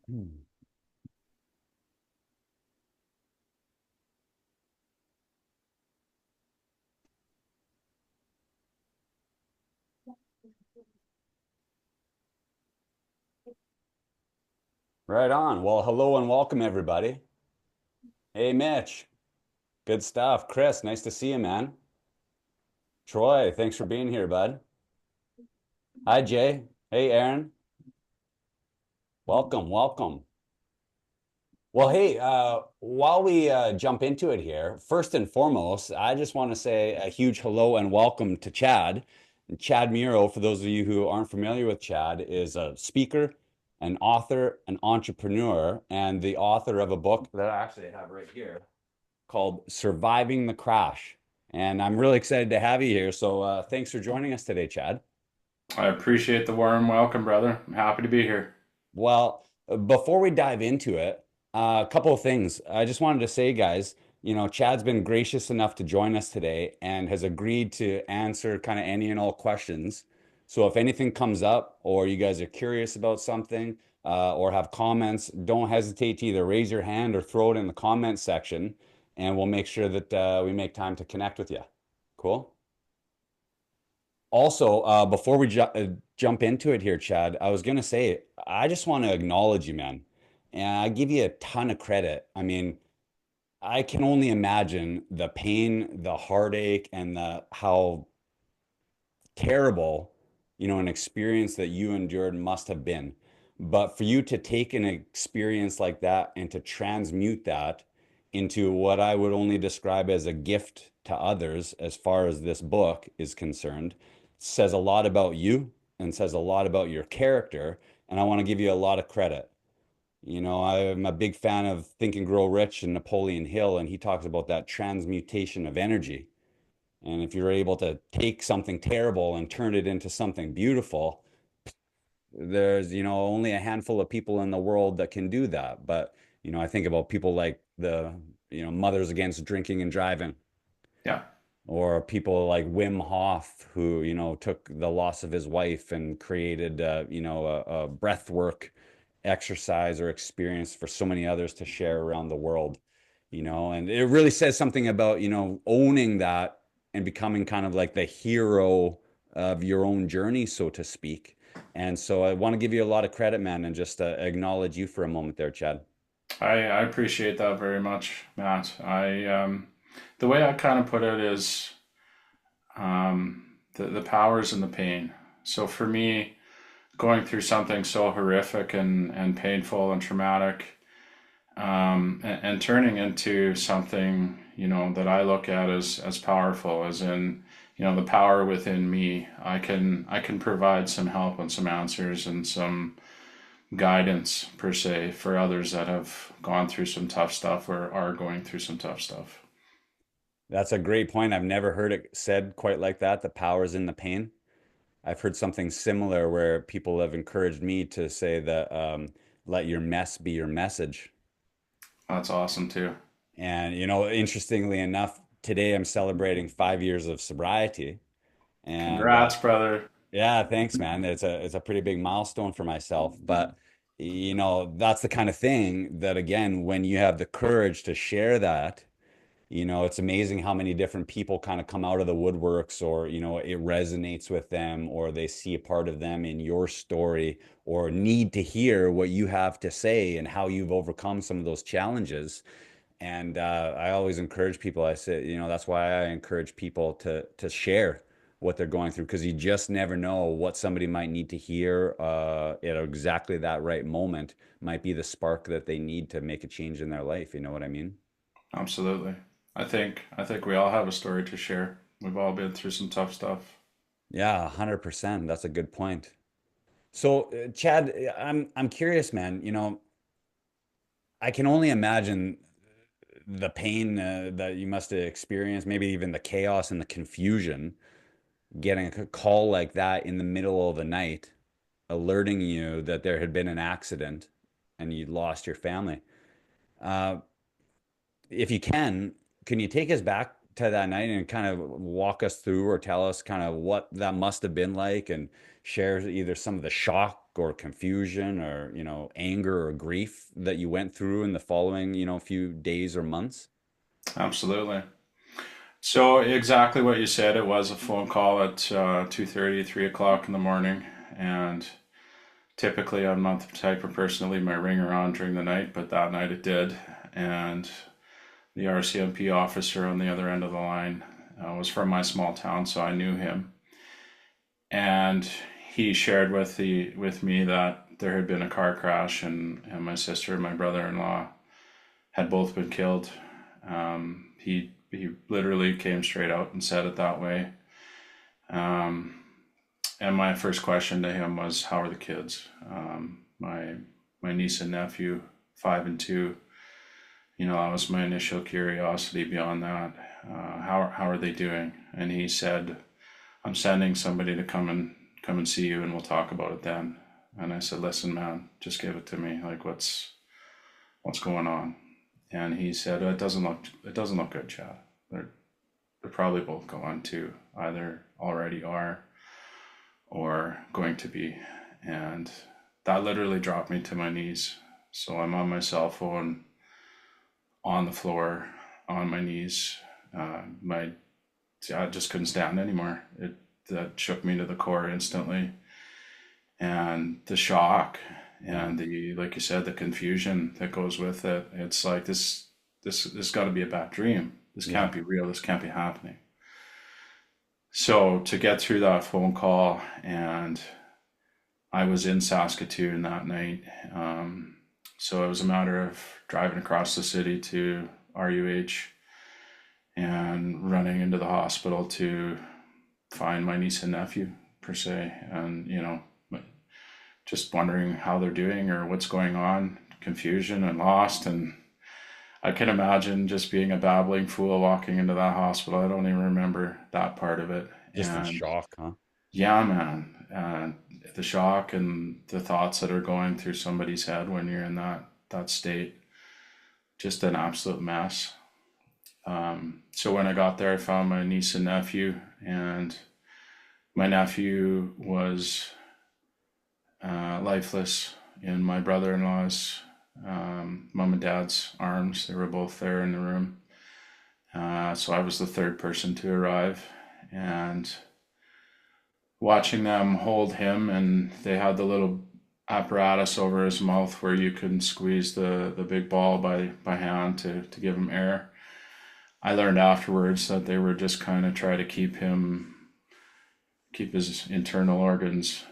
Hmm. Right on. Well, hello and welcome, everybody. Hey, Mitch. Good stuff. Chris, nice to see you, man. Troy, thanks for being here, bud. Hi, Jay. Hey, Aaron. Welcome, welcome. Well, hey, while we jump into it here, first and foremost, I just want to say a huge hello and welcome to Chad. And Chad Mierau, for those of you who aren't familiar with Chad, is a speaker, an author, an entrepreneur, and the author of a book that I actually have right here called Surviving the Crash. And I'm really excited to have you here. So thanks for joining us today, Chad. I appreciate the warm welcome, brother. I'm happy to be here. Well, before we dive into it, a couple of things. I just wanted to say, guys, Chad's been gracious enough to join us today and has agreed to answer kind of any and all questions. So if anything comes up or you guys are curious about something or have comments, don't hesitate to either raise your hand or throw it in the comment section, and we'll make sure that we make time to connect with you. Cool? Also, before we jump into it here, Chad, I was gonna say, I just want to acknowledge you, man, and I give you a ton of credit. I mean, I can only imagine the pain, the heartache, and the how terrible, an experience that you endured must have been. But for you to take an experience like that and to transmute that into what I would only describe as a gift to others, as far as this book is concerned, says a lot about you and says a lot about your character. And I want to give you a lot of credit. I'm a big fan of Think and Grow Rich and Napoleon Hill, and he talks about that transmutation of energy. And if you're able to take something terrible and turn it into something beautiful, there's, only a handful of people in the world that can do that. But, I think about people like the, Mothers Against Drinking and Driving, Yeah, or people like Wim Hof, who, took the loss of his wife and created, a breath work exercise or experience for so many others to share around the world, and it really says something about, owning that and becoming kind of like the hero of your own journey, so to speak. And so I want to give you a lot of credit, man, and just acknowledge you for a moment there, Chad. I appreciate that very much, Matt. The way I kind of put it is the powers and the pain. So for me, going through something so horrific and painful and traumatic, and turning into something that I look at as powerful, as in the power within me. I can provide some help and some answers and some guidance per se for others that have gone through some tough stuff or are going through some tough stuff. That's a great point. I've never heard it said quite like that. The power's in the pain. I've heard something similar where people have encouraged me to say that let your mess be your message. That's awesome too. And, interestingly enough, today I'm celebrating 5 years of sobriety. And Congrats, brother. yeah, thanks, man. It's a pretty big milestone for myself. But, that's the kind of thing that, again, when you have the courage to share that, it's amazing how many different people kind of come out of the woodworks, or, it resonates with them, or they see a part of them in your story, or need to hear what you have to say and how you've overcome some of those challenges. And I always encourage people. I say, that's why I encourage people to share what they're going through, because you just never know what somebody might need to hear at exactly that right moment might be the spark that they need to make a change in their life. You know what I mean? Absolutely. I think we all have a story to share. We've all been through some tough stuff. Yeah, 100%. That's a good point. So, Chad, I'm curious, man. I can only imagine the pain that you must have experienced, maybe even the chaos and the confusion, getting a call like that in the middle of the night, alerting you that there had been an accident and you'd lost your family. Uh, if you can you take us back to that night and kind of walk us through or tell us kind of what that must have been like and share either some of the shock or confusion or, anger or grief that you went through in the following, few days or months? Absolutely. So exactly what you said. It was a phone call at 2:30, 3 o'clock in the morning, and typically I'm not the type of person to leave my ringer on during the night, but that night it did, and the RCMP officer on the other end of the line was from my small town, so I knew him, and he shared with me that there had been a car crash, and my sister and my brother-in-law had both been killed. He literally came straight out and said it that way. Um, and my first question to him was, "How are the kids?" My niece and nephew, 5 and 2. That was my initial curiosity. Beyond that, how are they doing? And he said, "I'm sending somebody to come and see you, and we'll talk about it then." And I said, "Listen, man, just give it to me. Like, what's going on?" And he said, "It doesn't look good, Chad. They're probably both gone too. Either already are or going to be." And that literally dropped me to my knees. So I'm on my cell phone, on the floor, on my knees. I just couldn't stand anymore. That shook me to the core instantly, and the shock and the, like you said, the confusion that goes with it. It's like this got to be a bad dream. This Yeah. can't be real. This can't be happening. So to get through that phone call, and I was in Saskatoon that night. So it was a matter of driving across the city to RUH and running into the hospital to find my niece and nephew, per se, and just wondering how they're doing or what's going on, confusion and lost. And I can imagine just being a babbling fool walking into that hospital. I don't even remember that part of it. Just in And shock, huh? yeah, man, the shock and the thoughts that are going through somebody's head when you're in that state, just an absolute mess. So when I got there, I found my niece and nephew, and my nephew was lifeless in my brother-in-law's mom and dad's arms. They were both there in the room. So I was the third person to arrive, and watching them hold him, and they had the little apparatus over his mouth where you can squeeze the big ball by hand to give him air. I learned afterwards that they were just kind of try to keep his internal organs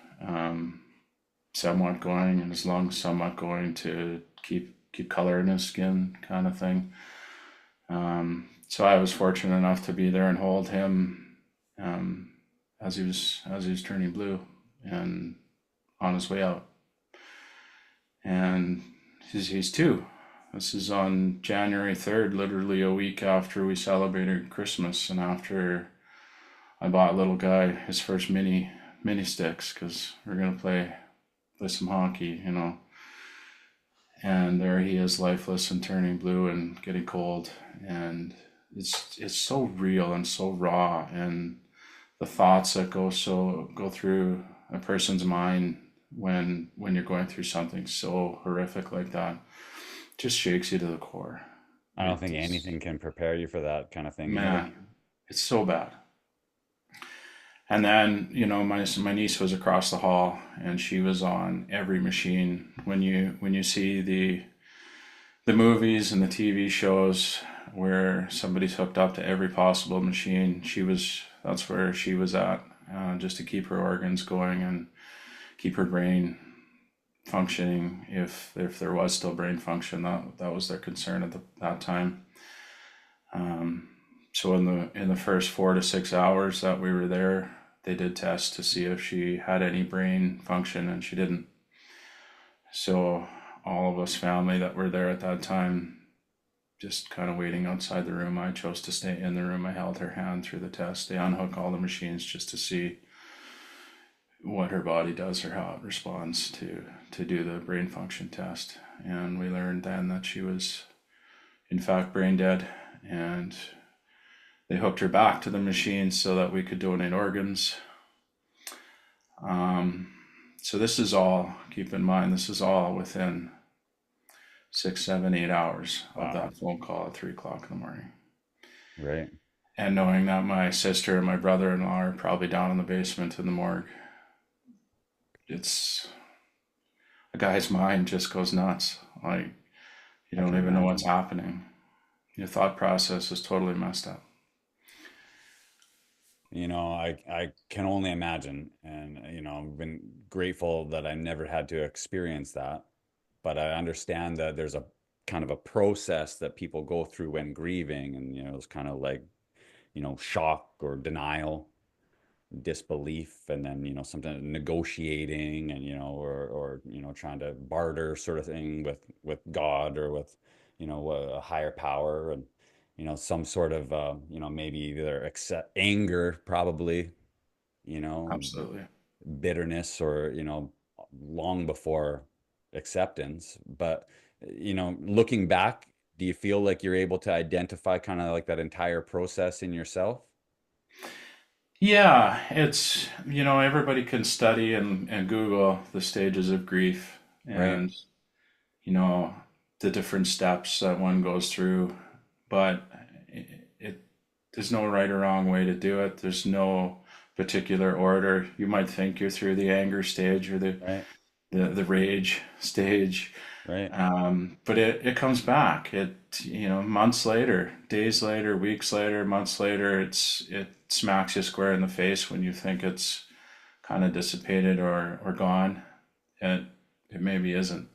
somewhat going and his lungs somewhat going to keep color in his skin, kind of thing. So I was fortunate enough to be there and hold him as he was turning blue and on his way out. And he's 2. This is on January 3rd, literally a week after we celebrated Christmas, and after I bought little guy his first mini sticks because we're gonna play some hockey, And there he is, lifeless and turning blue and getting cold, and it's so real and so raw, and the thoughts that go through a person's mind when you're going through something so horrific like that just shakes you to the core. I don't think It's, anything can prepare you for that kind of thing. man, it's so bad. And then, my niece was across the hall, and she was on every machine. When you see the movies and the TV shows where somebody's hooked up to every possible machine, that's where she was at, just to keep her organs going and keep her brain functioning. If there was still brain function, that was their concern at that time. So in the first 4 to 6 hours that we were there, they did tests to see if she had any brain function, and she didn't. So all of us family that were there at that time, just kind of waiting outside the room. I chose to stay in the room. I held her hand through the test. They unhook all the machines just to see what her body does or how it responds to do the brain function test. And we learned then that she was in fact brain dead, and They hooked her back to the machine so that we could donate organs. Um, so this is all, keep in mind, this is all within 6, 7, 8 hours of Wow. that phone call at 3 o'clock in the morning. Right. And knowing that my sister and my brother-in-law are probably down in the basement in the morgue, it's a guy's mind just goes nuts. Like, you I don't can even know what's imagine. happening. Your thought process is totally messed up. I can only imagine. And, I've been grateful that I never had to experience that. But I understand that there's a kind of a process that people go through when grieving. And, it's kind of like, shock or denial, disbelief, and then, sometimes negotiating and, or, trying to barter sort of thing with God or with, a higher power and, some sort of, maybe either accept anger, probably, you know, Absolutely. bitterness or, long before acceptance. But, looking back, do you feel like you're able to identify kind of like that entire process in yourself? Yeah, it's, everybody can study and Google the stages of grief Right, and, you know, the different steps that one goes through. But it there's no right or wrong way to do it. There's no particular order. You might think you're through the anger stage or right, the rage stage. right, But it comes back. Months later, days later, weeks later, months later, it smacks you square in the face when you think it's kind of dissipated or gone. It maybe isn't.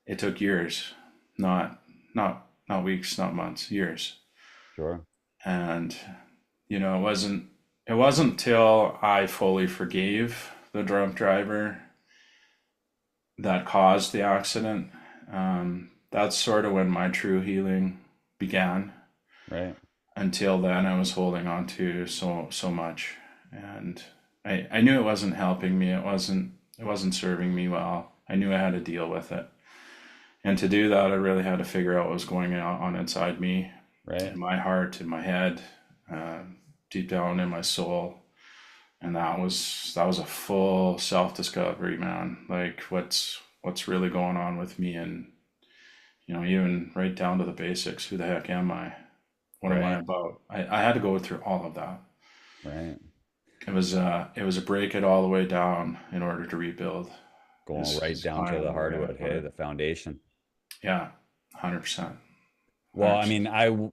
It took years, not weeks, not months, years. sure, And it wasn't till I fully forgave the drunk driver that caused the accident. That's sort of when my true healing began. right. Until then, I was holding on to so much, and I knew it wasn't helping me. It wasn't serving me well. I knew I had to deal with it, and to do that, I really had to figure out what was going on inside me, Right. in my heart, in my head, uh, deep down in my soul. And that was a full self discovery, man. Like what's really going on with me, and even right down to the basics. Who the heck am I? What am I Right. about? I had to go through all of that. Right. It was a break it all the way down in order to rebuild. Going right Is down kind to of the the way I hardwood, would put hey, it. the foundation. Yeah, 100%, Well, I 100%. mean,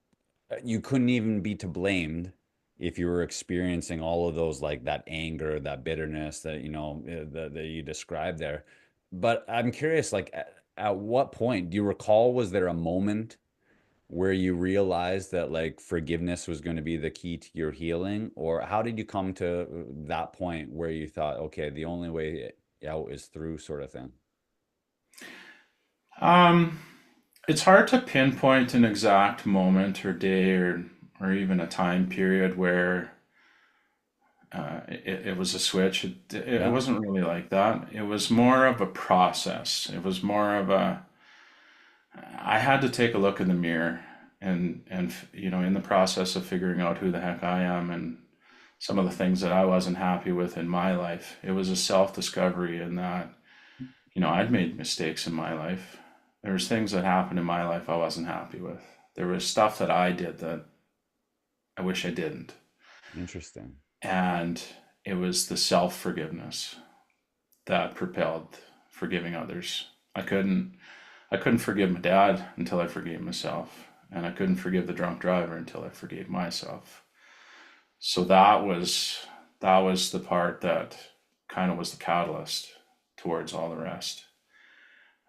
you couldn't even be to blamed if you were experiencing all of those, like that anger, that bitterness that, that you described there. But I'm curious, like, at what point do you recall, was there a moment where you realized that like forgiveness was going to be the key to your healing? Or how did you come to that point where you thought, okay, the only way out is through, sort of thing? Um, it's hard to pinpoint an exact moment or day or even a time period where it was a switch. It Yeah. wasn't really like that. It was more of a process. It was more of I had to take a look in the mirror and in the process of figuring out who the heck I am and some of the things that I wasn't happy with in my life. It was a self-discovery in that, I'd made mistakes in my life. There was things that happened in my life I wasn't happy with. There was stuff that I did that I wish I didn't. Interesting. And it was the self-forgiveness that propelled forgiving others. I couldn't forgive my dad until I forgave myself, and I couldn't forgive the drunk driver until I forgave myself. So that was the part that kind of was the catalyst towards all the rest.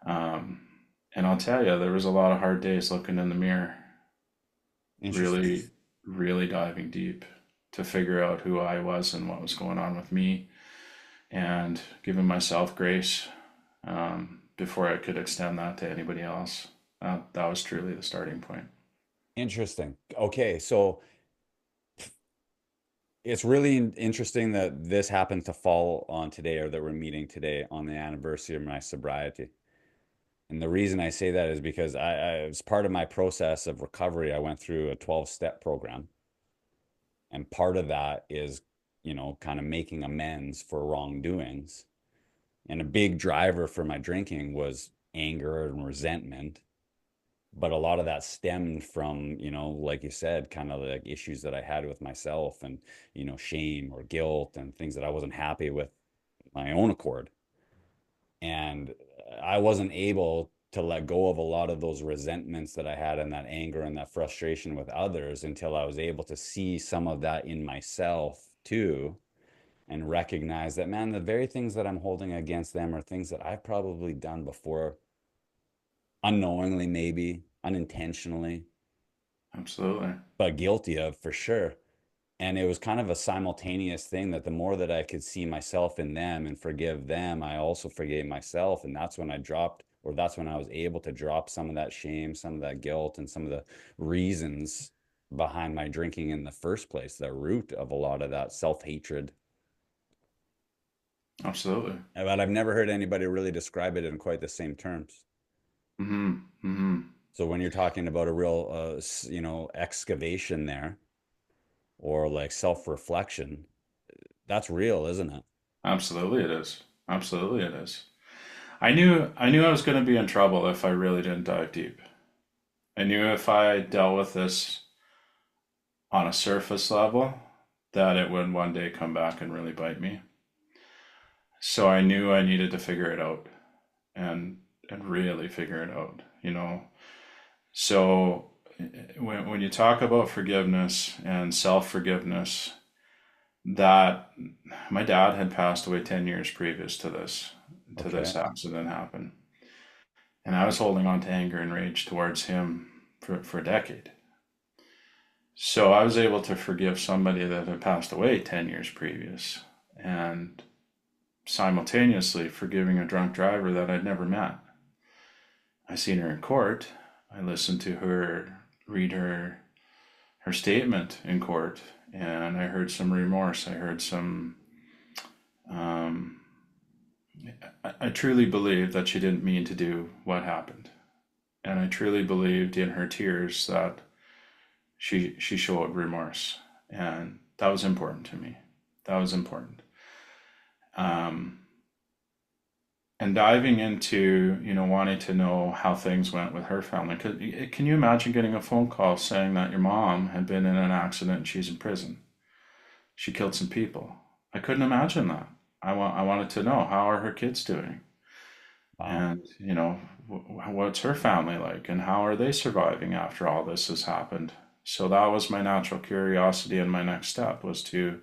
Um, and I'll tell you, there was a lot of hard days looking in the mirror, Interesting. really, really diving deep to figure out who I was and what was going on with me, and giving myself grace before I could extend that to anybody else. That was truly the starting point. Interesting. Okay, so it's really interesting that this happens to fall on today, or that we're meeting today on the anniversary of my sobriety. And the reason I say that is because as part of my process of recovery, I went through a 12-step program. And part of that is, kind of making amends for wrongdoings. And a big driver for my drinking was anger and resentment. But a lot of that stemmed from, like you said, kind of like issues that I had with myself and, shame or guilt and things that I wasn't happy with my own accord. And I wasn't able to let go of a lot of those resentments that I had and that anger and that frustration with others until I was able to see some of that in myself too, and recognize that, man, the very things that I'm holding against them are things that I've probably done before, unknowingly, maybe unintentionally, Absolutely. but guilty of for sure. And it was kind of a simultaneous thing that the more that I could see myself in them and forgive them, I also forgave myself. And that's when I dropped, or that's when I was able to drop some of that shame, some of that guilt, and some of the reasons behind my drinking in the first place, the root of a lot of that self-hatred. Absolutely. But I've never heard anybody really describe it in quite the same terms. Mm-hmm. Mm-hmm. So when you're talking about a real, excavation there, or like self-reflection, that's real, isn't it? Absolutely it is. Absolutely it is. I knew I was going to be in trouble if I really didn't dive deep. I knew if I dealt with this on a surface level that it would one day come back and really bite me. So I knew I needed to figure it out and really figure it out, you know. So when you talk about forgiveness and self-forgiveness, that my dad had passed away 10 years previous to Okay. this accident happen. And I was holding on to anger and rage towards him for a decade. So I was able to forgive somebody that had passed away 10 years previous and simultaneously forgiving a drunk driver that I'd never met. I seen her in court. I listened to her read her statement in court, and I heard some remorse. I heard some. Um, I truly believe that she didn't mean to do what happened, and I truly believed in her tears that she showed remorse, and that was important to me. That was important. Um, and diving into wanting to know how things went with her family. Can you imagine getting a phone call saying that your mom had been in an accident and she's in prison? She killed some people. I couldn't imagine that. I wanted to know, how are her kids doing, Wow. and what's her family like, and how are they surviving after all this has happened. So that was my natural curiosity, and my next step was to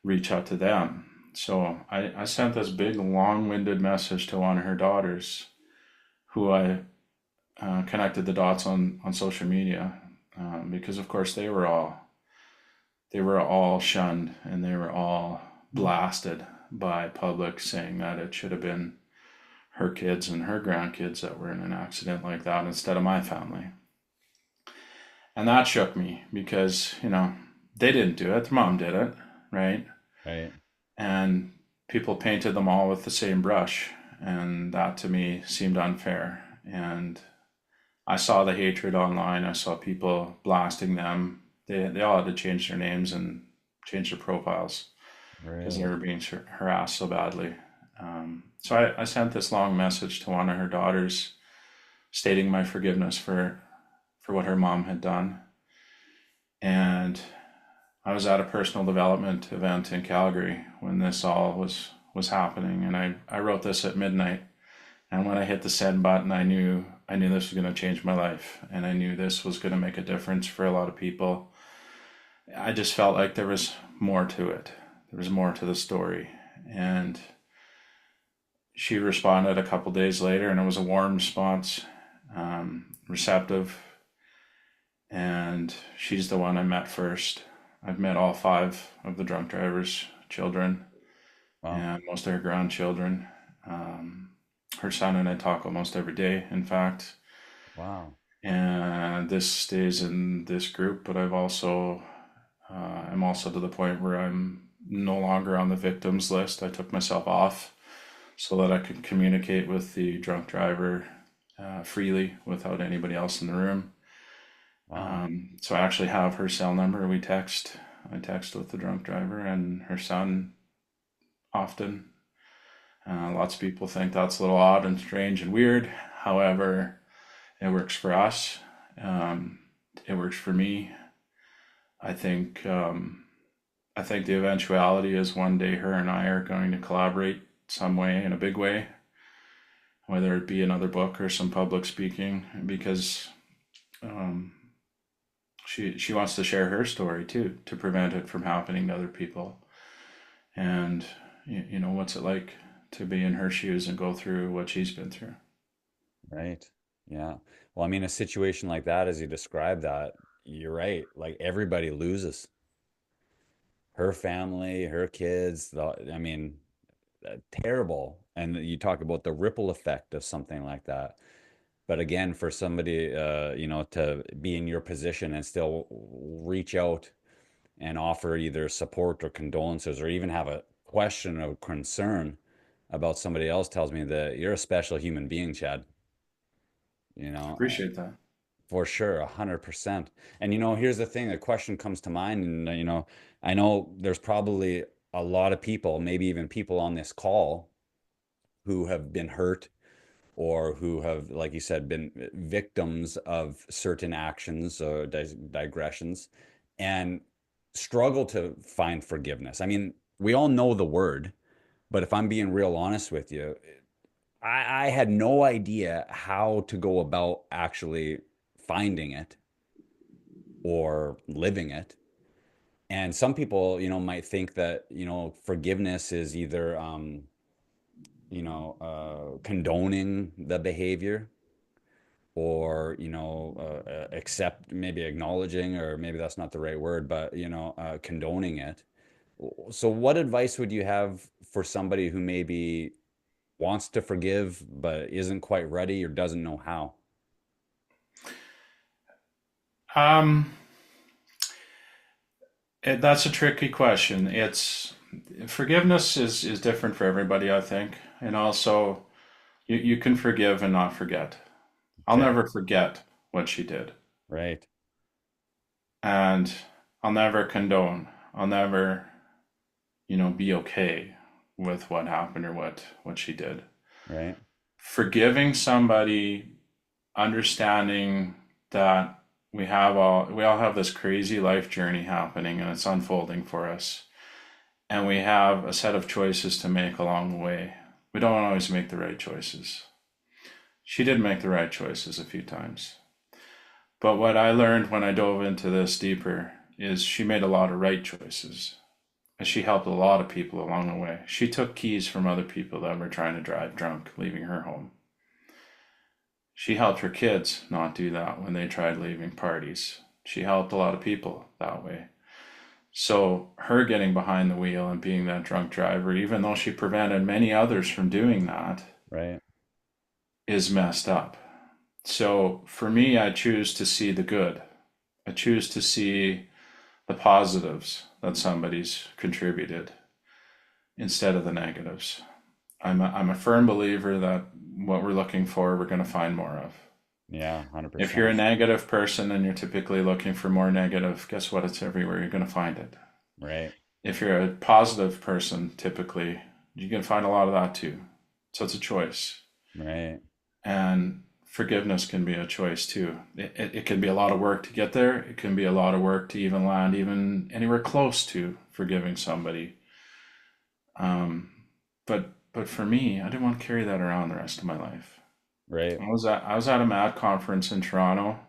reach out to them. So I sent this big long-winded message to one of her daughters, who I connected the dots on social media, because of course they were all shunned, and they were all blasted by public, saying that it should have been her kids and her grandkids that were in an accident like that instead of my family. And that shook me because, they didn't do it, their mom did it, right? Right. And people painted them all with the same brush, and that to me seemed unfair. And I saw the hatred online. I saw people blasting them. They all had to change their names and change their profiles because they Really? were being harassed so badly. So I sent this long message to one of her daughters, stating my forgiveness for what her mom had done. And I was at a personal development event in Calgary when this all was happening, and I wrote this at midnight. And when I hit the send button, I knew this was going to change my life, and I knew this was going to make a difference for a lot of people. I just felt like there was more to it. There was more to the story, and she responded a couple days later, and it was a warm response, receptive, and she's the one I met first. I've met all five of the drunk driver's children Wow. and most of her grandchildren. Um, Her son and I talk almost every day, in fact. Wow. And this stays in this group, but I'm also to the point where I'm no longer on the victims list. I took myself off so that I could communicate with the drunk driver freely without anybody else in the room. Wow. So I actually have her cell number. We text I text with the drunk driver and her son often. Lots of people think that's a little odd and strange and weird. However, it works for us. Um, it works for me. I think I think the eventuality is one day her and I are going to collaborate some way in a big way, whether it be another book or some public speaking, because um, she wants to share her story too to prevent it from happening to other people. And you know what's it like to be in her shoes and go through what she's been through. Right. Yeah. Well, I mean, a situation like that, as you describe that, you're right. Like everybody loses. Her family, her kids, I mean, terrible. And you talk about the ripple effect of something like that. But again, for somebody, to be in your position and still reach out and offer either support or condolences or even have a question or concern about somebody else tells me that you're a special human being, Chad. You know, Appreciate that. for sure, 100%. And here's the thing, a question comes to mind, and I know there's probably a lot of people, maybe even people on this call who have been hurt or who have, like you said, been victims of certain actions or digressions and struggle to find forgiveness. I mean, we all know the word, but if I'm being real honest with you, I had no idea how to go about actually finding it or living it. And some people, might think that, forgiveness is either, condoning the behavior or, accept, maybe acknowledging, or maybe that's not the right word, but, condoning it. So what advice would you have for somebody who maybe wants to forgive, but isn't quite ready or doesn't know how? Um, that's a tricky question. It's forgiveness is different for everybody, I think, and also you can forgive and not forget. I'll Okay. never forget what she did, Right. and I'll never condone. I'll never, be okay with what happened or what she did. Right. Forgiving somebody, understanding that we all have this crazy life journey happening and it's unfolding for us, and we have a set of choices to make along the way. We don't always make the right choices. She did make the right choices a few times. But what I learned when I dove into this deeper is she made a lot of right choices. And she helped a lot of people along the way. She took keys from other people that were trying to drive drunk, leaving her home. She helped her kids not do that when they tried leaving parties. She helped a lot of people that way. So, her getting behind the wheel and being that drunk driver, even though she prevented many others from doing that, Right. is messed up. So, for me, I choose to see the good. I choose to see the positives that somebody's contributed instead of the negatives. I'm a firm believer that what we're looking for, we're going to find more of. Yeah, If you're a 100%. negative person and you're typically looking for more negative, guess what? It's everywhere. You're going to find it. Right. If you're a positive person, typically, you can find a lot of that too. So it's a choice. Right. And forgiveness can be a choice too. It can be a lot of work to get there. It can be a lot of work to even land even anywhere close to forgiving somebody. Um, but for me, I didn't want to carry that around the rest of my life. Right. I was at a MAD conference in Toronto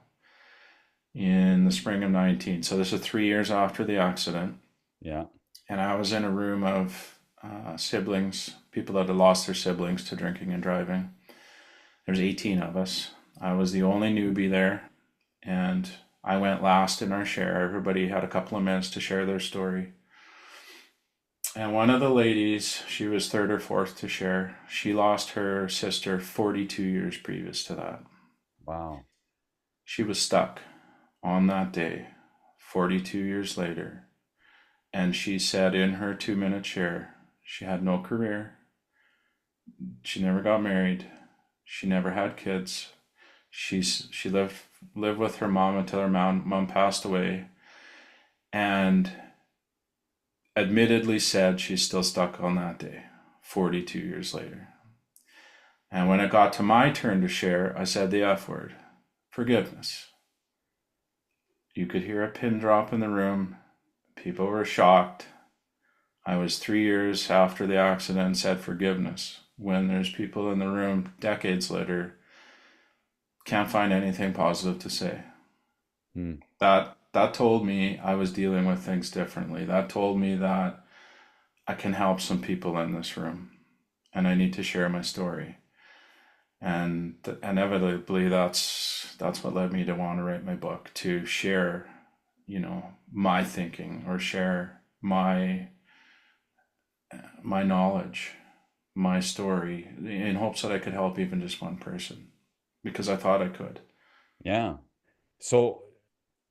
in the spring of 19. So this is 3 years after the accident, Yeah. and I was in a room of siblings, people that had lost their siblings to drinking and driving. There's 18 of us. I was the only newbie there, and I went last in our share. Everybody had a couple of minutes to share their story. And one of the ladies, she was third or fourth to share. She lost her sister 42 years previous to that. Wow. She was stuck on that day, 42 years later. And she said in her 2 minute share, she had no career. She never got married. She never had kids. She lived with her mom until her mom passed away. And admittedly said she's still stuck on that day, 42 years later. And when it got to my turn to share, I said the F word, forgiveness. You could hear a pin drop in the room. People were shocked. I was 3 years after the accident and said forgiveness. When there's people in the room decades later, can't find anything positive to say. Hmm. That told me I was dealing with things differently. That told me that I can help some people in this room, and I need to share my story. And inevitably, that's what led me to want to write my book, to share, my thinking, or share my knowledge, my story, in hopes that I could help even just one person, because I thought I could. Yeah. So,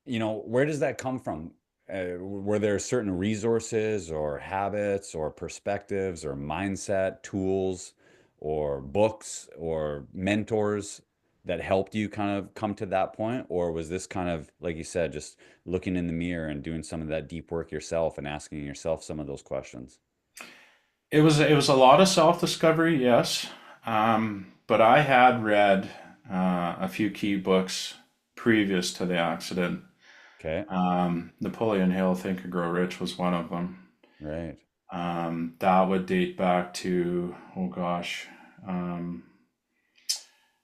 where does that come from? Were there certain resources or habits or perspectives or mindset tools or books or mentors that helped you kind of come to that point? Or was this kind of, like you said, just looking in the mirror and doing some of that deep work yourself and asking yourself some of those questions? It was a lot of self discovery, yes, but I had read a few key books previous to the accident. Okay. Napoleon Hill, Think and Grow Rich, was one of them. Right. That would date back to, oh gosh,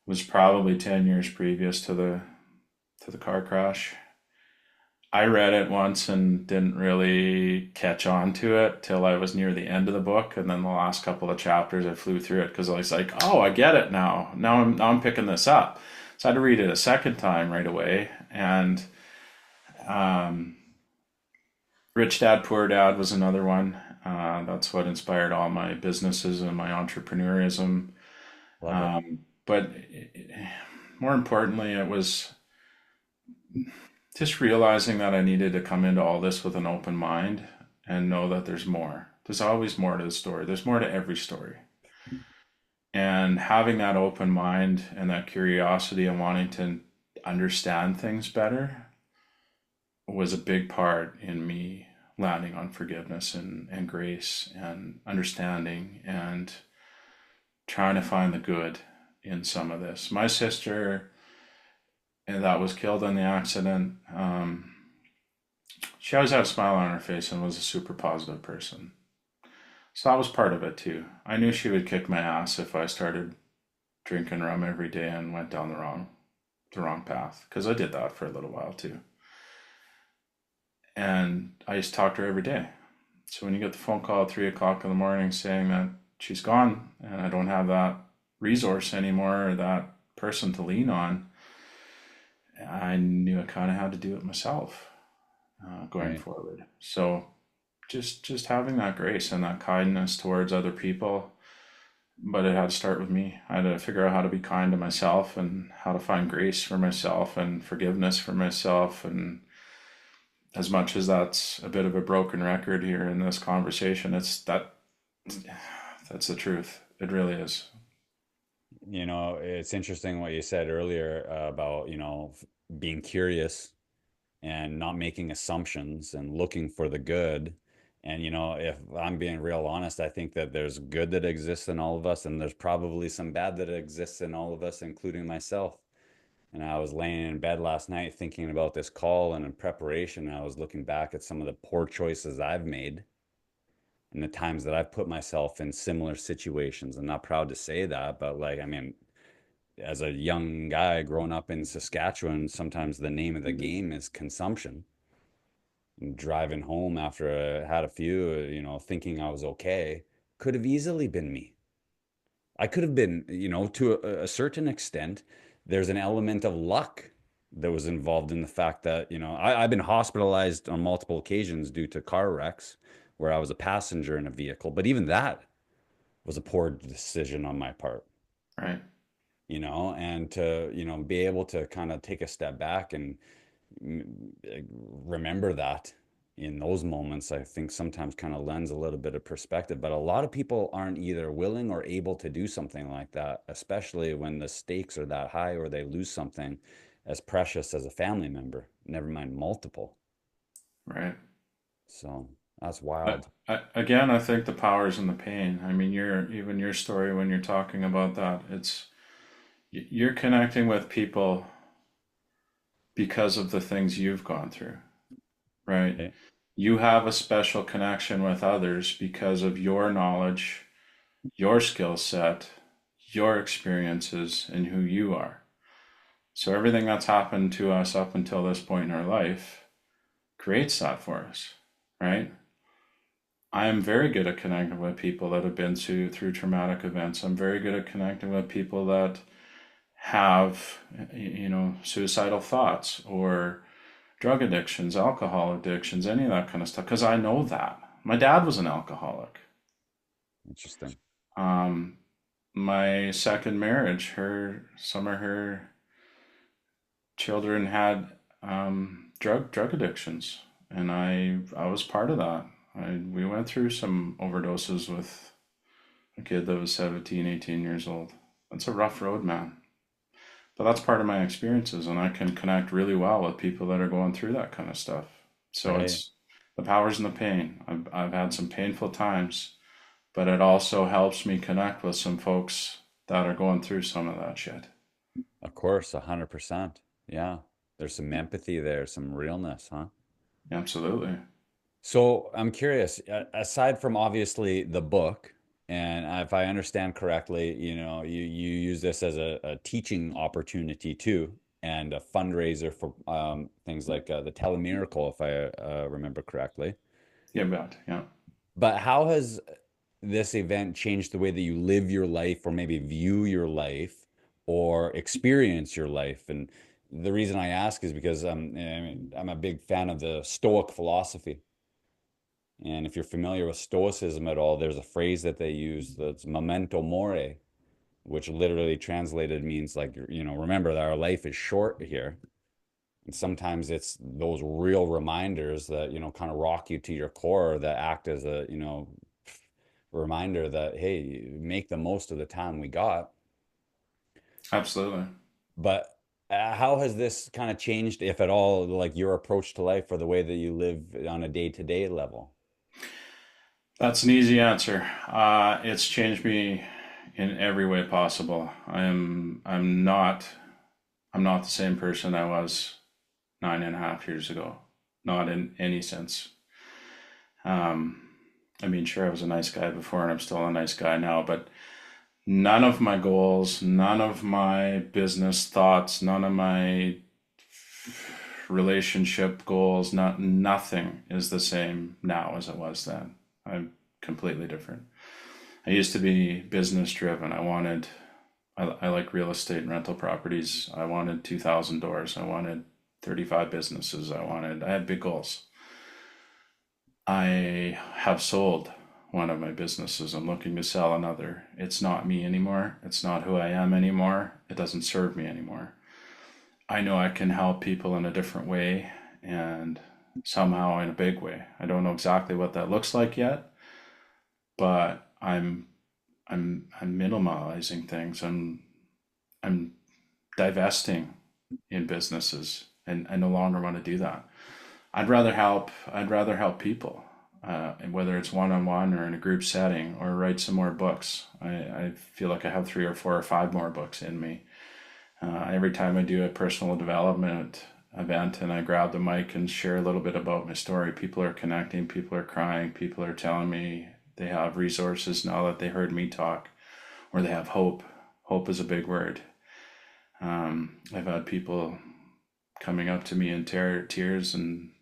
was probably 10 years previous to the car crash. I read it once and didn't really catch on to it till I was near the end of the book, and then the last couple of chapters I flew through it because I was like, "Oh, I get it now. Now I'm picking this up." So I had to read it a second time right away. And um, Rich Dad Poor Dad was another one. That's what inspired all my businesses and my entrepreneurism. Love it. But more importantly, it was just realizing that I needed to come into all this with an open mind and know that there's more. There's always more to the story. There's more to every story. And having that open mind and that curiosity and wanting to understand things better was a big part in me landing on forgiveness and grace and understanding and trying to find the good in some of this. My sister, and that was killed in the accident, she always had a smile on her face and was a super positive person. So that was part of it too. I knew she would kick my ass if I started drinking rum every day and went down the wrong path, because I did that for a little while too. And I used to talk to her every day. So when you get the phone call at 3 o'clock in the morning saying that she's gone and I don't have that resource anymore or that person to lean on, I knew I kind of had to do it myself going Right. forward. So just having that grace and that kindness towards other people, but it had to start with me. I had to figure out how to be kind to myself and how to find grace for myself and forgiveness for myself. And as much as that's a bit of a broken record here in this conversation, that's the truth. It really is. It's interesting what you said earlier about, being curious and not making assumptions and looking for the good. And, if I'm being real honest, I think that there's good that exists in all of us, and there's probably some bad that exists in all of us, including myself. And I was laying in bed last night thinking about this call, and in preparation, I was looking back at some of the poor choices I've made and the times that I've put myself in similar situations. I'm not proud to say that, but like, I mean, as a young guy growing up in Saskatchewan, sometimes the name of the game is consumption. And driving home after I had a few, thinking I was okay, could have easily been me. I could have been, to a certain extent, there's an element of luck that was involved in the fact that, I've been hospitalized on multiple occasions due to car wrecks where I was a passenger in a vehicle. But even that was a poor decision on my part, Right. and to, be able to kind of take a step back and mm, remember that in those moments, I think sometimes kind of lends a little bit of perspective. But a lot of people aren't either willing or able to do something like that, especially when the stakes are that high or they lose something as precious as a family member, never mind multiple. Right. So. That's I, wild. again, I think the power is in the pain. I mean, even your story when you're talking about that, you're connecting with people because of the things you've gone through, right? Right? You have a special connection with others because of your knowledge, your skill set, your experiences, and who you are. So everything that's happened to us up until this point in our life creates that for us, right? I am very good at connecting with people that have been through traumatic events. I'm very good at connecting with people that have, suicidal thoughts or drug addictions, alcohol addictions, any of that kind of stuff, because I know that. My dad was an alcoholic. Interesting. Um, my second marriage, some of her children had drug addictions, and I was part of that. We went through some overdoses with a kid that was 17, 18 years old. That's a rough road, man. But that's part of my experiences, and I can connect really well with people that are going through that kind of stuff. So Right. it's the powers and the pain. I've had some painful times, but it also helps me connect with some folks that are going through some of that shit. Of course, 100%. Yeah. There's some empathy there, some realness, huh? Absolutely. So I'm curious, aside from obviously the book, and if I understand correctly, you use this as a teaching opportunity too, and a fundraiser for things like the Telemiracle, if I remember correctly. Yeah, bet. Yeah. But how has this event changed the way that you live your life, or maybe view your life, or experience your life? And the reason I ask is because I'm a big fan of the Stoic philosophy. And if you're familiar with Stoicism at all, there's a phrase that they use that's memento mori, which literally translated means like, remember that our life is short here. And sometimes it's those real reminders that, kind of rock you to your core that act as a, reminder that, hey, make the most of the time we got. Absolutely. But how has this kind of changed, if at all, like your approach to life or the way that you live on a day-to-day level? That's an easy answer. It's changed me in every way possible. I'm not the same person I was 9.5 years ago. Not in any sense. Um, I mean, sure, I was a nice guy before, and I'm still a nice guy now, but none of my goals, none of my business thoughts, none of my relationship goals, nothing is the same now as it was then. I'm completely different. I used to be business driven. I like real estate and rental properties. I wanted 2,000 doors. I wanted 35 businesses. I had big goals. I have sold one of my businesses. I'm looking to sell another. It's not me anymore. It's not who I am anymore. It doesn't serve me anymore. I know I can help people in a different way and somehow in a big way. I don't know exactly what that looks like yet, but I'm minimalizing things. I'm divesting in businesses, and I no longer want to do that. I'd rather help people, and whether it's one on one or in a group setting or write some more books. I feel like I have 3 or 4 or 5 more books in me. Every time I do a personal development event and I grab the mic and share a little bit about my story, people are connecting, people are crying, people are telling me they have resources now that they heard me talk, or they have hope. Hope is a big word. I've had people coming up to me in tears and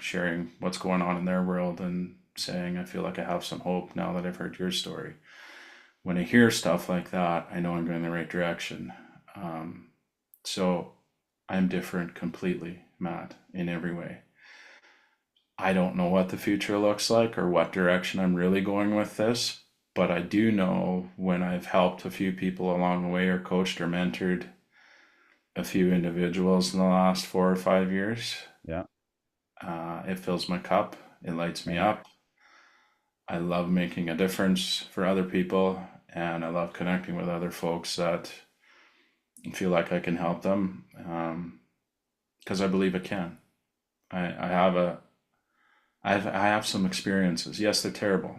sharing what's going on in their world and saying, I feel like I have some hope now that I've heard your story. When I hear stuff like that, I know I'm going in the right direction. So I'm different completely, Matt, in every way. I don't know what the future looks like or what direction I'm really going with this, but I do know when I've helped a few people along the way or coached or mentored a few individuals in the last 4 or 5 years, Yeah. it fills my cup. It lights me Right. up. I love making a difference for other people, and I love connecting with other folks that feel like I can help them, because I believe I can. I have I have some experiences. Yes, they're terrible,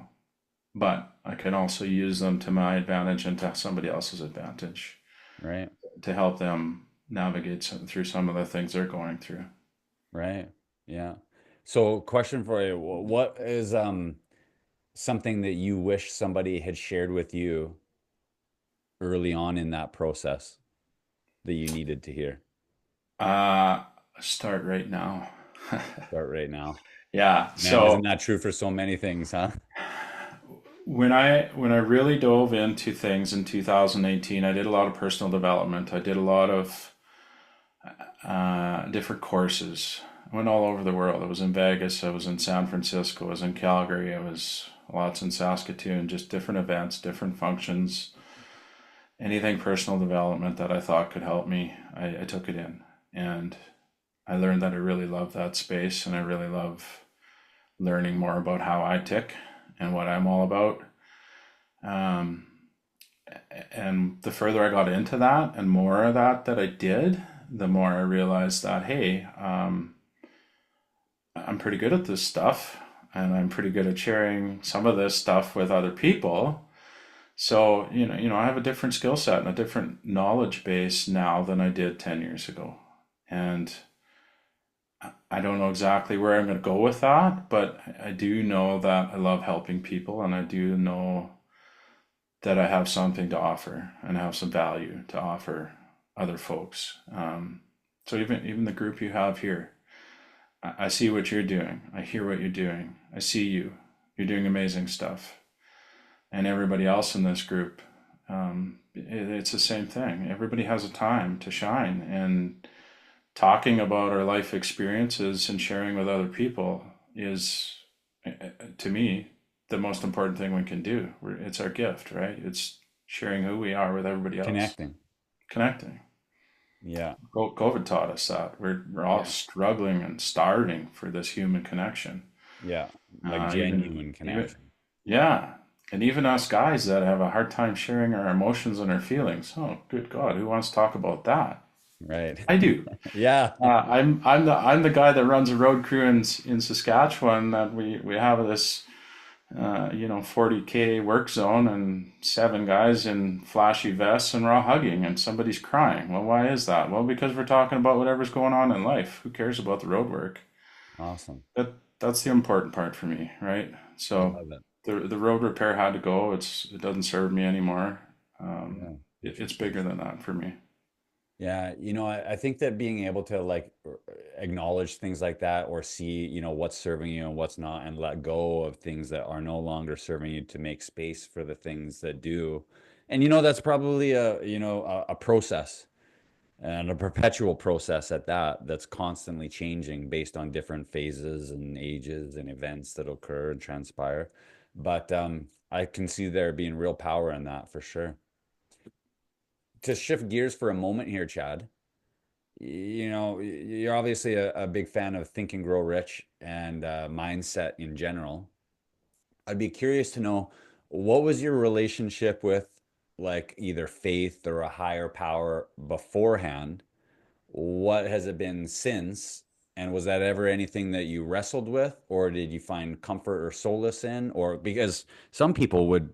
but I can also use them to my advantage and to somebody else's advantage Right. to help them navigate through some of the things they're going through. Right. Yeah. So question for you, what is something that you wish somebody had shared with you early on in that process that you needed to hear? Uh, Start right now. Start right now. Yeah. Man, isn't So that true for so many things, huh? when I really dove into things in 2018, I did a lot of personal development. I did a lot of different courses. I went all over the world. I was in Vegas. I was in San Francisco. I was in Calgary. I was lots in Saskatoon. Just different events, different functions. Anything personal development that I thought could help me, I took it in, and I learned that I really love that space, and I really love learning more about how I tick and what I'm all about. Um, and the further I got into that and more of that I did, the more I realized that, hey, I'm pretty good at this stuff and I'm pretty good at sharing some of this stuff with other people. So, I have a different skill set and a different knowledge base now than I did 10 years ago. And I don't know exactly where I'm going to go with that, but I do know that I love helping people and I do know that I have something to offer and have some value to offer other folks. So even the group you have here, I see what you're doing. I hear what you're doing. I see you. You're doing amazing stuff. And everybody else in this group, it's the same thing. Everybody has a time to shine, and talking about our life experiences and sharing with other people is, to me, the most important thing we can do. It's our gift, right? It's sharing who we are with everybody else, Connecting. connecting. Yeah. COVID taught us that we're all Yeah. struggling and starving for this human connection. Yeah. Like Even genuine even connection. yeah, and even us guys that have a hard time sharing our emotions and our feelings. Oh, good God, who wants to talk about that? Right. I do. Yeah. I'm the guy that runs a road crew in Saskatchewan. That we have this 40K work zone and seven guys in flashy vests and we're all hugging and somebody's crying. Well, why is that? Well, because we're talking about whatever's going on in life. Who cares about the road work? Awesome. That's the important part for me, right? I So love it. the road repair had to go. It doesn't serve me anymore. Yeah. It's Interesting. bigger than that for me. Yeah, I think that being able to like acknowledge things like that or see, what's serving you and what's not, and let go of things that are no longer serving you to make space for the things that do. And that's probably a process and a perpetual process at that that's constantly changing based on different phases and ages and events that occur and transpire. But I can see there being real power in that for sure. To shift gears for a moment here, Chad. You're obviously a big fan of Think and Grow Rich and mindset in general. I'd be curious to know, what was your relationship with like either faith or a higher power beforehand? What has it been since? And was that ever anything that you wrestled with, or did you find comfort or solace in? Or because some people would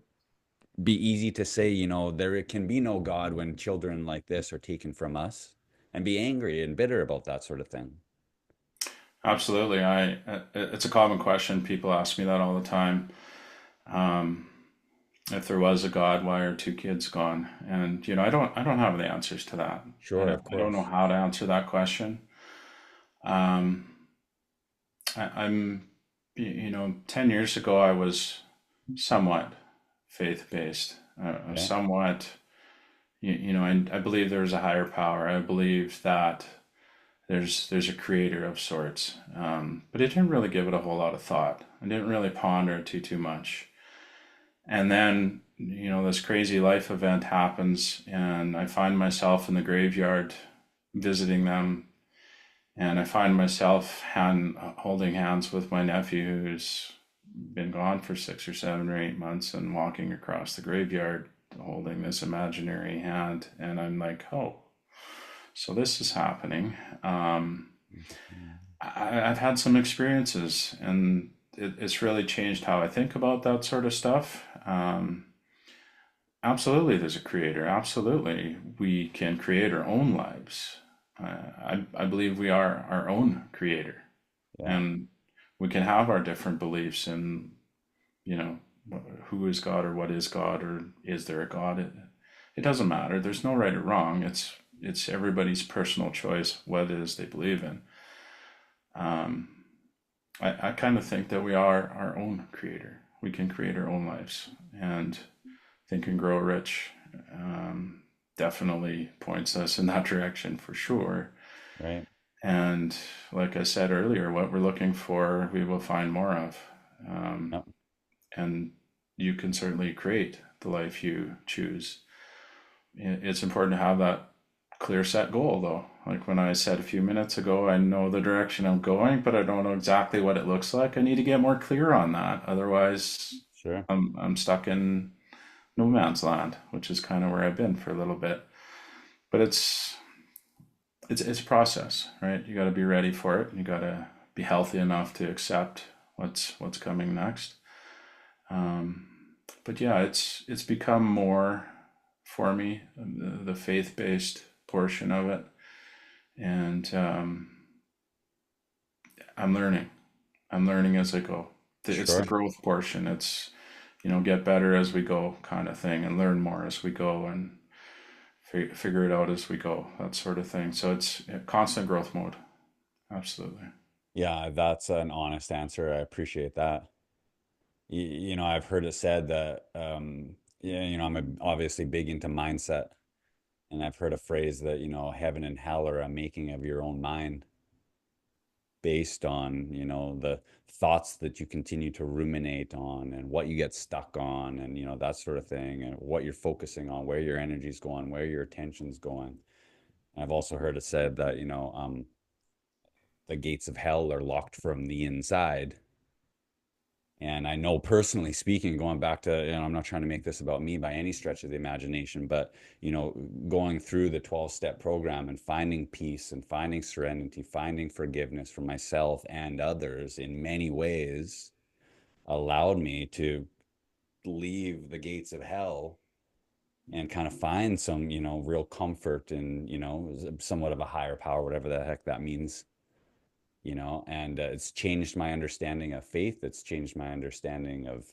be easy to say, there can be no God when children like this are taken from us, and be angry and bitter about that sort of thing. Absolutely. It's a common question. People ask me that all the time. Um, if there was a God, why are two kids gone? And I don't have the answers to that. Sure, of I don't know course. how to answer that question. Um, I'm 10 years ago I was somewhat faith-based. I was Okay. somewhat I believe there's a higher power. I believe that there's a creator of sorts. But I didn't really give it a whole lot of thought. I didn't really ponder it too much. And then, this crazy life event happens, and I find myself in the graveyard visiting them. And I find myself holding hands with my nephew who's been gone for 6 or 7 or 8 months and walking across the graveyard holding this imaginary hand. And I'm like, oh, so this is happening. I've had some experiences, and it's really changed how I think about that sort of stuff. Absolutely, there's a creator. Absolutely, we can create our own lives. I believe we are our own creator, Yeah. and we can have our different beliefs in, you know, who is God or what is God or is there a God? It doesn't matter. There's no right or wrong. It's everybody's personal choice what it is they believe in. Um, I kind of think that we are our own creator. We can create our own lives, and Think and Grow Rich definitely points us in that direction for sure. Right. And like I said earlier, what we're looking for, we will find more of. Um, Yep. and you can certainly create the life you choose. It's important to have that clear set goal, though. Like when I said a few minutes ago, I know the direction I'm going, but I don't know exactly what it looks like. I need to get more clear on that. Otherwise, Sure. I'm stuck in no man's land, which is kind of where I've been for a little bit. But it's a process, right? You got to be ready for it. You got to be healthy enough to accept what's coming next. Um, but yeah, it's become more for me the faith based portion of it, and I'm learning. I'm learning as I go. It's the Sure. growth portion. It's get better as we go kind of thing, and learn more as we go, and figure it out as we go. That sort of thing. So it's a constant growth mode. Absolutely. Yeah, that's an honest answer. I appreciate that. I've heard it said that, yeah, I'm obviously big into mindset, and I've heard a phrase that, heaven and hell are a making of your own mind based on, the thoughts that you continue to ruminate on and what you get stuck on and, that sort of thing, and what you're focusing on, where your energy's going, where your attention's going. And I've also heard it said that, the gates of hell are locked from the inside. And I know personally speaking, going back to, I'm not trying to make this about me by any stretch of the imagination, but, going through the 12-step program and finding peace and finding serenity, finding forgiveness for myself and others in many ways allowed me to leave the gates of hell and kind of find some, real comfort in, somewhat of a higher power, whatever the heck that means, and it's changed my understanding of faith. It's changed my understanding of,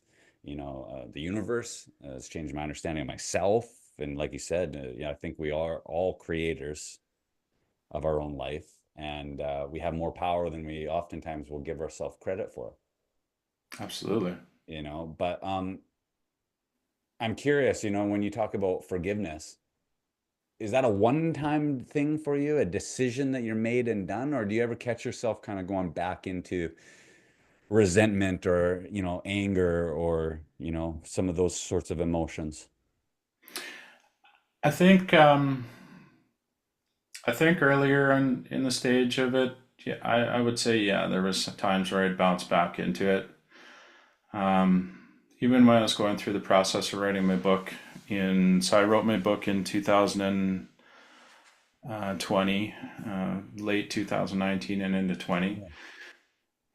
the universe. It's changed my understanding of myself. And like you said, I think we are all creators of our own life, and we have more power than we oftentimes will give ourselves credit for, Absolutely. But I'm curious, when you talk about forgiveness, is that a one-time thing for you, a decision that you're made and done, or do you ever catch yourself kind of going back into resentment or, anger or, some of those sorts of emotions? I think earlier in the stage of it, yeah, I would say yeah, there was times where I'd bounce back into it. Um, Even when I was going through the process of writing my book so I wrote my book in 2020, late 2019 and into 20, Yeah.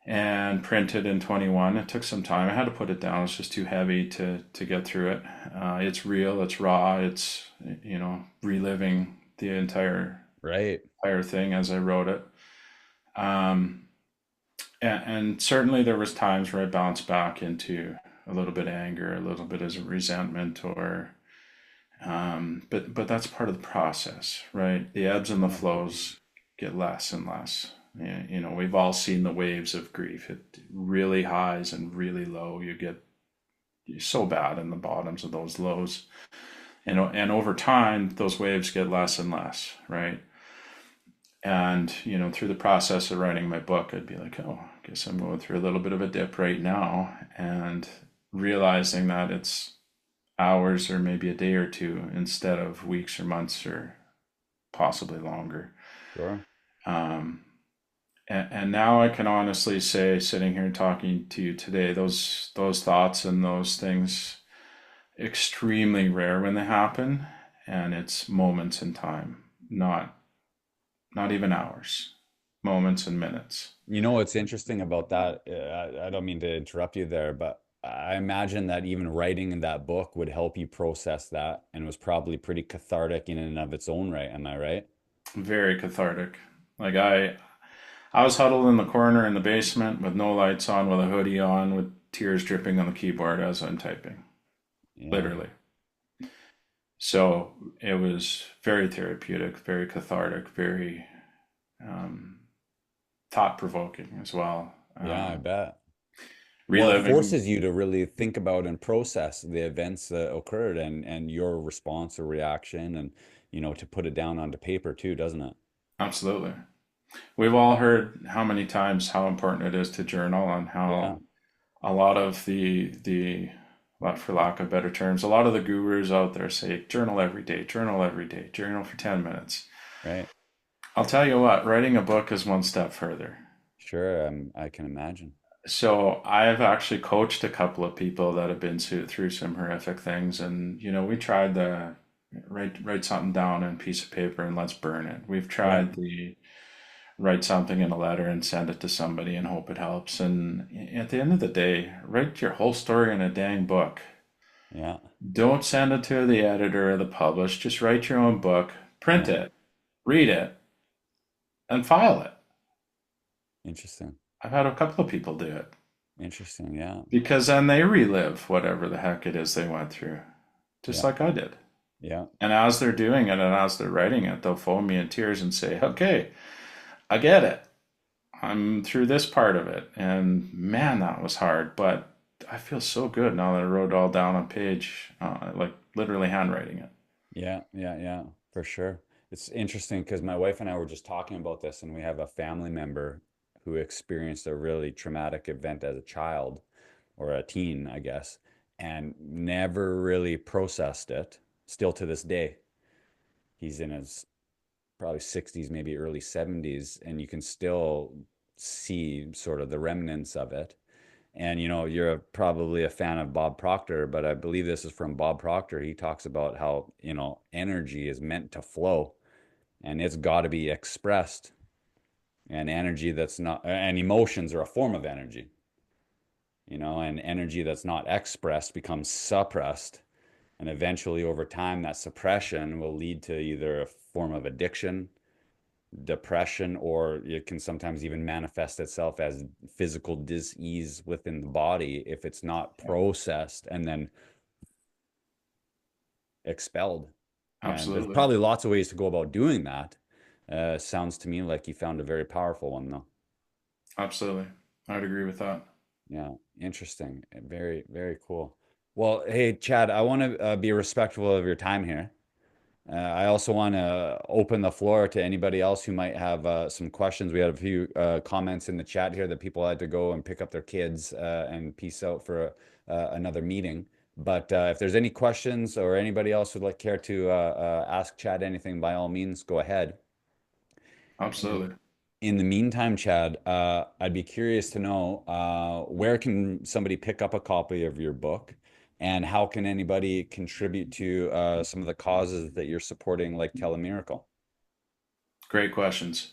and printed in 21. It took some time. I had to put it down. It's just too heavy to get through it. It's real. It's raw. It's reliving the Right. entire thing as I wrote it. Um, and certainly there was times where I bounced back into a little bit of anger, a little bit of resentment, or but that's part of the process, right? The ebbs and the Yeah. flows get less and less. Yeah, we've all seen the waves of grief. It really highs and really low. You're so bad in the bottoms of those lows, and over time those waves get less and less, right? And through the process of writing my book, I'd be like, oh, I guess I'm going through a little bit of a dip right now, and realizing that it's hours or maybe a day or two instead of weeks or months or possibly longer. Sure. Um, and now I can honestly say, sitting here talking to you today, those thoughts and those things extremely rare when they happen, and it's moments in time, not even hours. moments and minutes. You know what's interesting about that? I don't mean to interrupt you there, but I imagine that even writing in that book would help you process that and was probably pretty cathartic in and of its own right. Am I right? Very cathartic. Like I was huddled in the corner in the basement with no lights on, with a hoodie on, with tears dripping on the keyboard as I'm typing, Yeah. literally. So it was very therapeutic, very cathartic, very um, thought provoking as well. Yeah, I bet. Well, it Reliving, forces you to really think about and process the events that occurred and your response or reaction and to put it down onto paper too, doesn't it? absolutely. We've all heard how many times how important it is to journal and Yeah, how a lot of for lack of better terms, a lot of the gurus out there say journal every day, journal for 10 minutes. right. I'll tell you what, writing a book is one step further. Sure, I can imagine. So I've actually coached a couple of people that have been through some horrific things, and we tried the write something down on a piece of paper and let's burn it. We've Yeah, tried the write something in a letter and send it to somebody and hope it helps. And at the end of the day, write your whole story in a dang book. yeah, Don't send it to the editor or the publish. Just write your own book, print yeah. it, read it, and file it. Interesting. I've had a couple of people do it Interesting. Yeah, because then they relive whatever the heck it is they went through, just yeah, like I did. yeah, And as they're doing it and as they're writing it, they'll phone me in tears and say, "Okay, I get it. I'm through this part of it. And man, that was hard. But I feel so good now that I wrote it all down on page, like literally handwriting it." yeah, yeah, yeah, for sure. It's interesting because my wife and I were just talking about this, and we have a family member who experienced a really traumatic event as a child or a teen, I guess, and never really processed it. Still to this day, he's in his probably 60s, maybe early 70s, and you can still see sort of the remnants of it. And you're probably a fan of Bob Proctor, but I believe this is from Bob Proctor. He talks about how, energy is meant to flow and it's got to be expressed. And energy that's not, and emotions are a form of energy, and energy that's not expressed becomes suppressed. And eventually, over time, that suppression will lead to either a form of addiction, depression, or it can sometimes even manifest itself as physical dis-ease within the body if it's not Yeah, processed and then expelled. And there's absolutely. probably lots of ways to go about doing that. Sounds to me like you found a very powerful one, though. Absolutely. I would agree with that. Yeah, interesting. Very, very cool. Well, hey, Chad, I want to be respectful of your time here. I also want to open the floor to anybody else who might have some questions. We had a few comments in the chat here that people had to go and pick up their kids and peace out for another meeting. But if there's any questions or anybody else would like care to ask Chad anything, by all means, go ahead. And Absolutely. in the meantime, Chad, I'd be curious to know where can somebody pick up a copy of your book, and how can anybody contribute to some of the causes that you're supporting, like Telemiracle? Great questions.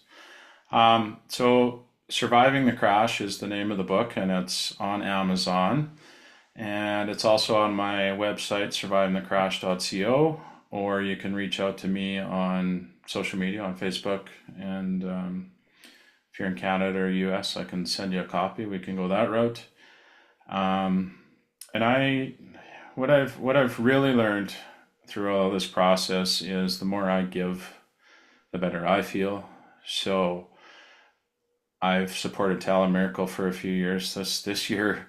So, Surviving the Crash is the name of the book, and it's on Amazon. And it's also on my website, survivingthecrash.co, or you can reach out to me on social media on Facebook. And if you're in Canada or US, I can send you a copy. We can go that route. Um, and what I've really learned through all this process is the more I give, the better I feel. So I've supported Talent Miracle for a few years. This year,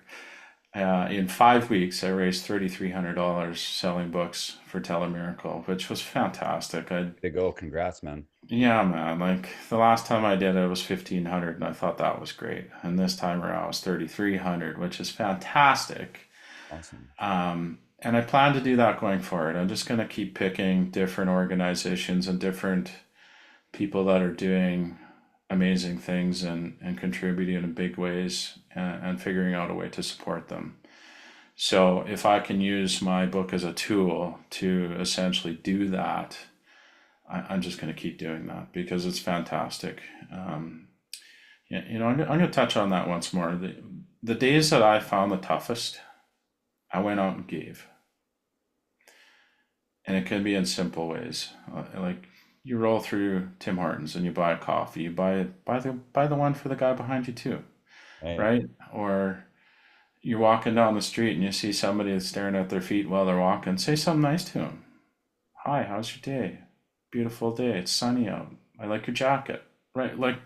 in 5 weeks, I raised $3,300 selling books for Telemiracle, which was fantastic. To go, congrats, man. Yeah, man. Like the last time I did it was 1,500, and I thought that was great. And this time around was 3,300, which is fantastic. Awesome. And I plan to do that going forward. I'm just going to keep picking different organizations and different people that are doing amazing things and contributing in big ways and figuring out a way to support them. So if I can use my book as a tool to essentially do that, I'm just going to keep doing that because it's fantastic. Yeah, I'm gonna touch on that once more. The days that I found the toughest, I went out and gave, and it can be in simple ways. Like you roll through Tim Hortons and you buy a coffee, you buy the one for the guy behind you too, Hey, right? Or you're walking down the street and you see somebody that's staring at their feet while they're walking. Say something nice to them. Hi, how's your day? Beautiful day. It's sunny out. I like your jacket. Right? Like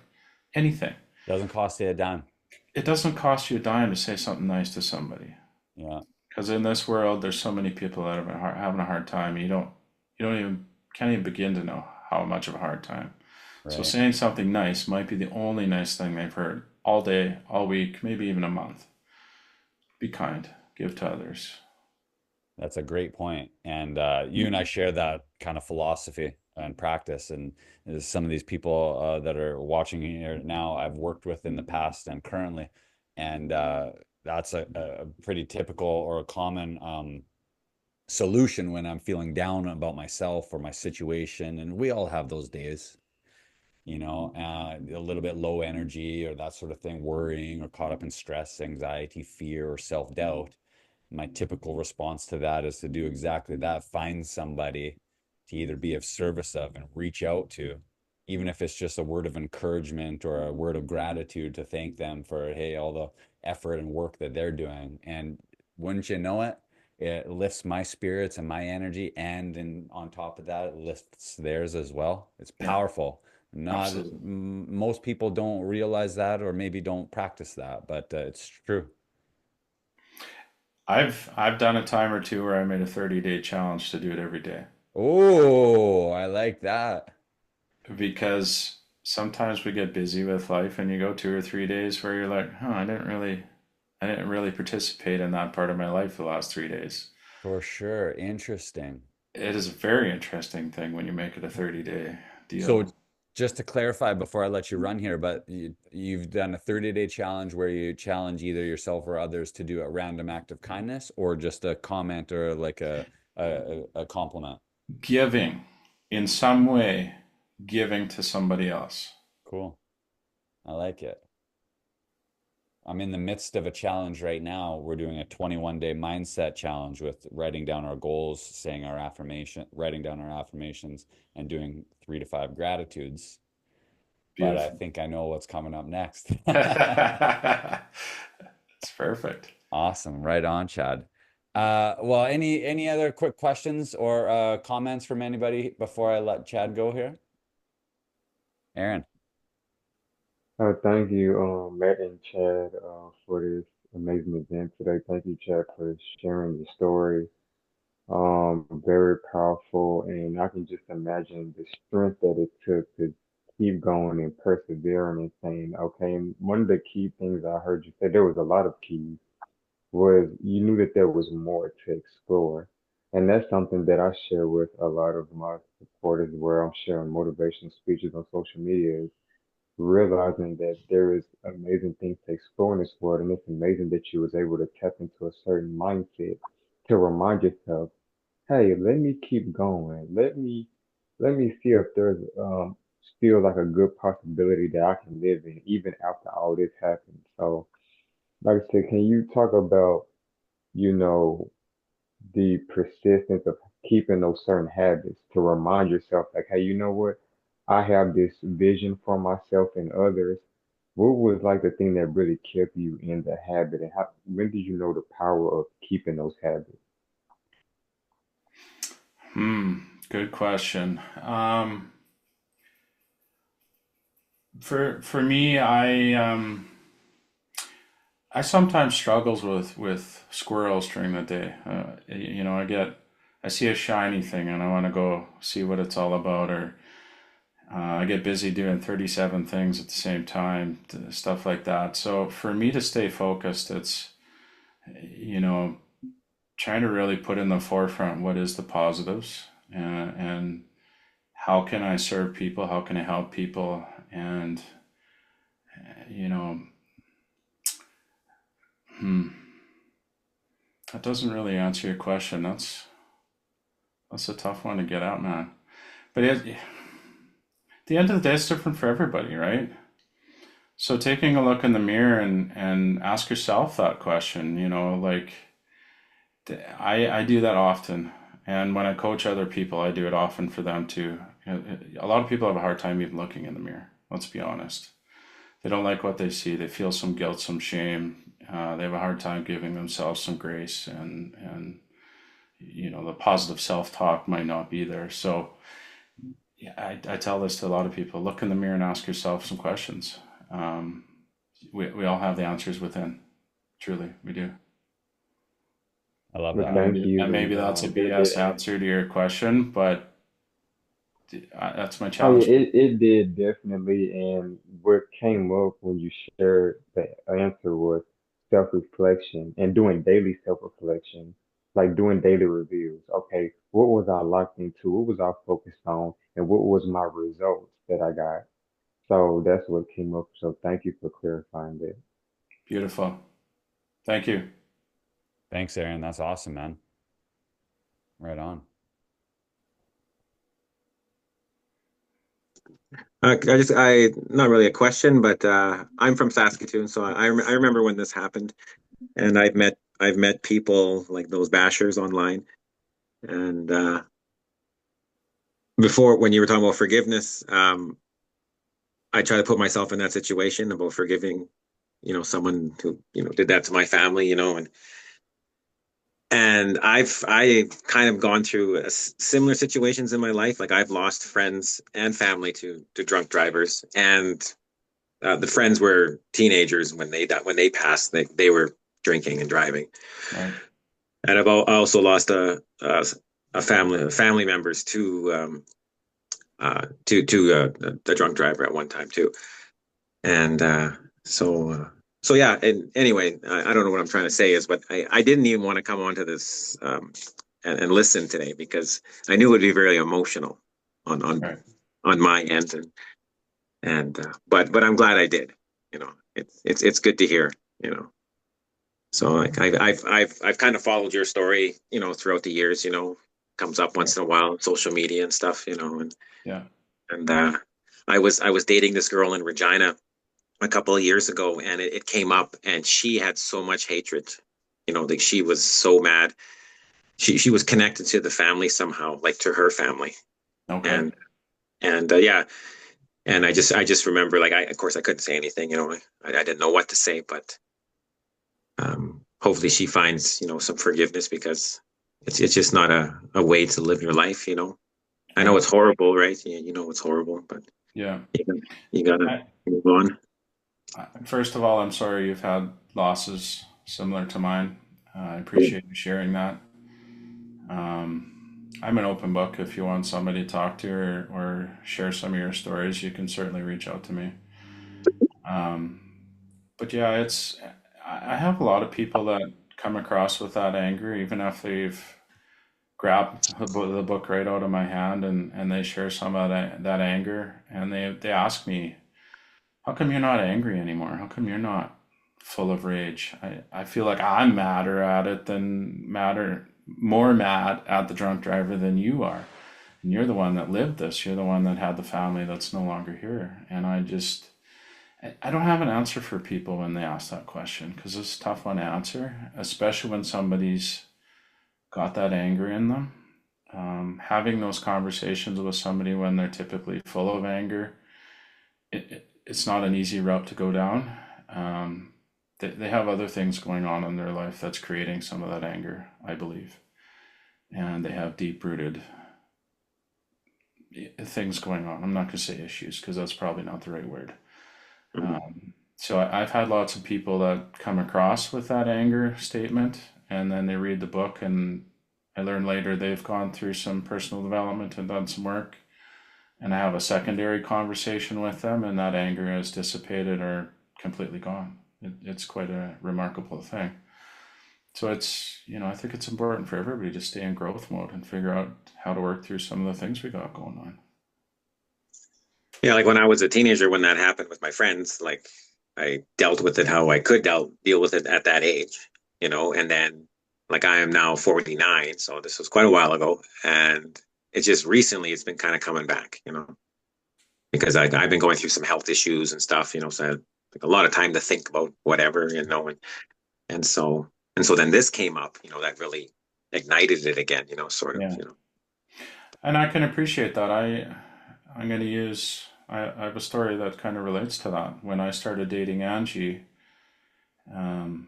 anything. doesn't cost you a dime. It doesn't cost you a dime to say something nice to somebody. Yeah, Because in this world, there's so many people that are having a hard time. You don't even can't even begin to know how much of a hard time. So right. saying something nice might be the only nice thing they've heard all day, all week, maybe even a month. Be kind. Give to others. That's a great point. And you and I share that kind of philosophy and practice. And some of these people that are watching here now, I've worked with in the past and currently. And that's a pretty typical or a common solution when I'm feeling down about myself or my situation. And we all have those days, a little bit low energy or that sort of thing, worrying or caught up in stress, anxiety, fear, or self-doubt. My typical response to that is to do exactly that. Find somebody to either be of service of and reach out to, even if it's just a word of encouragement or a word of gratitude to thank them for, hey, all the effort and work that they're doing. And wouldn't you know it, it lifts my spirits and my energy. And on top of that, it lifts theirs as well. It's Yeah, powerful. Not absolutely. most people don't realize that or maybe don't practice that, but it's true. I've done a time or two where I made a 30-day challenge to do it every day Oh, I like that. because sometimes we get busy with life and you go 2 or 3 days where you're like, huh, I didn't really participate in that part of my life the last 3 days. For sure. Interesting. It is a very interesting thing when you make it a 30-day So deal. just to clarify before I let you run here, but you've done a 30-day challenge where you challenge either yourself or others to do a random act of kindness or just a comment or like a compliment. Giving in some way, giving to somebody else. Cool. I like it. I'm in the midst of a challenge right now. We're doing a 21-day mindset challenge with writing down our goals, saying our affirmation, writing down our affirmations, and doing 3 to 5 gratitudes. But I Beautiful. think I know what's coming up next. It's perfect. Awesome. Right on, Chad. Well, any other quick questions or comments from anybody before I let Chad go here? Aaron. Thank you, Matt and Chad, for this amazing event today. Thank you, Chad, for sharing your story. Very powerful, and I can just imagine the strength that it took to keep going and persevering and saying, okay. And one of the key things I heard you say, there was a lot of keys, was you knew that there was more to explore. And that's something that I share with a lot of my supporters where I'm sharing motivational speeches on social media, realizing that there is amazing things to explore in this world, and it's amazing that you was able to tap into a certain mindset to remind yourself, hey, let me keep going. Let me see if there's still like a good possibility that I can live in even after all this happens. So, like I said, can you talk about, you know, the persistence of keeping those certain habits to remind yourself, like, hey, you know what? I have this vision for myself and others. What was like the thing that really kept you in the habit, and when did you know the power of keeping those habits? Good question. For me, I sometimes struggles with squirrels during the day. I see a shiny thing and I want to go see what it's all about, or I get busy doing 37 things at the same time, stuff like that. So for me to stay focused, it's you know trying to really put in the forefront what is the positives, and how can I serve people, how can I help people, and you know, hmm, that doesn't really answer your question. That's a tough one to get out, man. But at the end of the day, it's different for everybody, right? So taking a look in the mirror and ask yourself that question, like I do that often. And when I coach other people, I do it often for them too. A lot of people have a hard time even looking in the mirror. Let's be honest. They don't like what they see. They feel some guilt, some shame. They have a hard time giving themselves some grace, and the positive self-talk might not be there. So yeah, I tell this to a lot of people: look in the mirror and ask yourself some questions. Um, we all have the answers within. Truly, we do. I love But that. thank And you, maybe and that's a that did BS answer. answer to your question, but that's my Oh yeah, challenge. it did definitely. And what came up when you shared the answer was self-reflection and doing daily self-reflection, like doing daily reviews. Okay, what was I locked into? What was I focused on? And what was my results that I got? So that's what came up. So thank you for clarifying that. Beautiful. Thank you. Thanks, Aaron. That's awesome, man. Right on. not really a question, but I'm from Saskatoon, so I remember when this happened, and I've met people like those bashers online, and before when you were talking about forgiveness, I try to put myself in that situation about forgiving, someone who did that to my family, and I kind of gone through similar situations in my life. Like I've lost friends and family to drunk drivers, and the friends were teenagers when they passed. They were drinking and driving, Right. and I also lost a family members to the drunk driver at one time too. And so so yeah. And anyway, I don't know what I'm trying to say is, but I didn't even want to come onto this and listen today because I knew it would be very emotional on on Right. on my end, and but I'm glad I did. It's good to hear. You know, so like I've kind of followed your story. Throughout the years. Comes up Right. once in a while on social media and stuff. Yeah. And I was dating this girl in Regina a couple of years ago, and it came up, and she had so much hatred. Like she was so mad. She was connected to the family somehow, like to her family, Okay. and yeah. And I just remember, like, of course I couldn't say anything. I didn't know what to say, but hopefully she finds some forgiveness because it's just not a way to live your life. I know Right. it's horrible, right? You know it's horrible, but Yeah. you gotta I, move on. First of all, I'm sorry you've had losses similar to mine. I appreciate you sharing that. I'm an open book. If you want somebody to talk to or share some of your stories, you can certainly reach out to me. Um, but yeah, I have a lot of people that come across with that anger, even if they've grabbed the book right out of my hand and they share some of that anger and they ask me, how come you're not angry anymore? How come you're not full of rage? I feel like I'm madder at it than madder more mad at the drunk driver than you are. And you're the one that lived this. You're the one that had the family that's no longer here. And I don't have an answer for people when they ask that question because it's a tough one to answer, especially when somebody's got that anger in them. Having those conversations with somebody when they're typically full of anger, it's not an easy route to go down. They have other things going on in their life that's creating some of that anger, I believe. And they have deep rooted things going on. I'm not going to say issues because that's probably not the right word. Mhm. So I've had lots of people that come across with that anger statement, and then they read the book, and I learn later they've gone through some personal development and done some work, and I have a secondary conversation with them, and that anger has dissipated or completely gone. It's quite a remarkable thing. So I think it's important for everybody to stay in growth mode and figure out how to work through some of the things we got going on. Yeah, like when I was a teenager, when that happened with my friends, like I dealt with it how I could deal with it at that age, and then like I am now 49, so this was quite a while ago, and it's just recently it's been kind of coming back, because I've been going through some health issues and stuff, so like a lot of time to think about whatever, and so then this came up, that really ignited it again, sort of, Yeah. And I can appreciate that. I'm going to use I have a story that kind of relates to that. When I started dating Angie, um,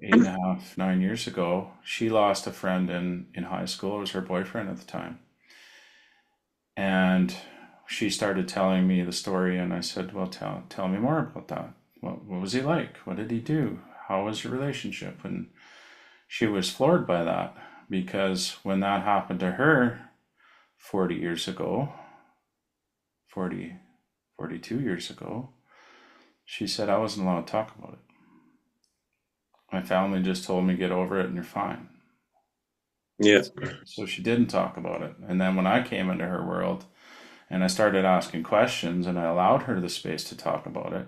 8.5, 9 years ago, she lost a friend in high school. It was her boyfriend at the time, and she started telling me the story, and I said, "Well, tell me more about that. What was he like? What did he do? How was your relationship?" And she was floored by that because when that happened to her 40 years ago, 40, 42 years ago, she said, I wasn't allowed to talk about it. My family just told me, get over it and you're fine. Yeah. So she didn't talk about it. And then when I came into her world and I started asking questions and I allowed her the space to talk about it,